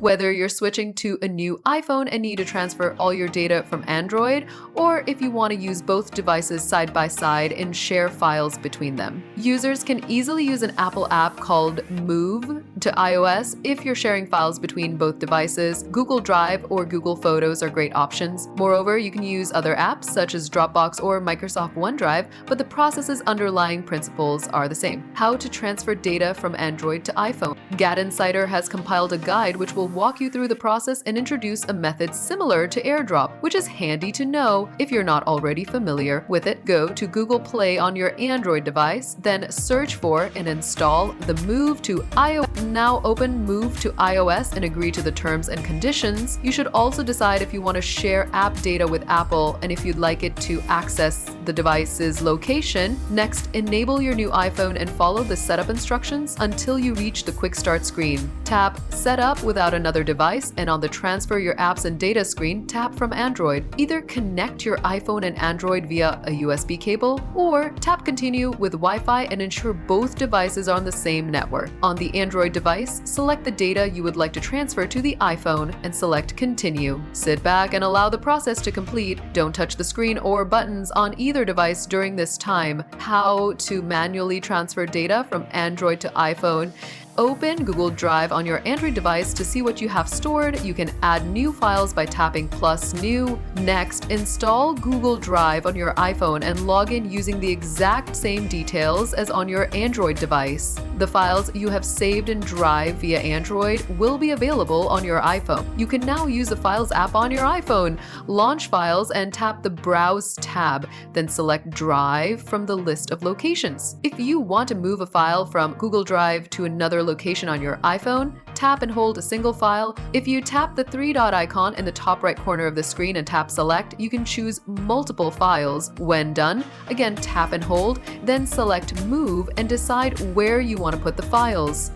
Whether you're switching to a new iPhone and need to transfer all your data from Android, or if you want to use both devices side by side and share files between them. Users can easily use an Apple app called Move to iOS if you're sharing files between both devices. Google Drive or Google Photos are great options. Moreover, you can use other apps such as Dropbox or Microsoft OneDrive, but the process's underlying principles are the same. How to transfer data from Android to iPhone. GadInsider has compiled a guide which will walk you through the process and introduce a method similar to AirDrop, which is handy to know if you're not already familiar with it. Go to Google Play on your Android device, then search for and install the Move to iOS. Now open Move to iOS and agree to the terms and conditions. You should also decide if you want to share app data with Apple and if you'd like it to access the device's location. Next, enable your new iPhone and follow the setup instructions until you reach the quick start screen. Tap Set Up without another device, and on the Transfer Your Apps and Data screen, tap from Android. Either connect your iPhone and Android via a USB cable, or tap Continue with Wi-Fi and ensure both devices are on the same network. On the Android device, select the data you would like to transfer to the iPhone and select Continue. Sit back and allow the process to complete. Don't touch the screen or buttons on either device during this time. How to manually transfer data from Android to iPhone. Open Google Drive on your Android device to see what you have stored. You can add new files by tapping plus new. Next, install Google Drive on your iPhone and log in using the exact same details as on your Android device. The files you have saved in Drive via Android will be available on your iPhone. You can now use the Files app on your iPhone. Launch Files and tap the Browse tab, then select Drive from the list of locations. If you want to move a file from Google Drive to another location on your iPhone, tap and hold a single file. If you tap the three-dot icon in the top right corner of the screen and tap Select, you can choose multiple files. When done, again tap and hold, then select Move and decide where you want to put the files.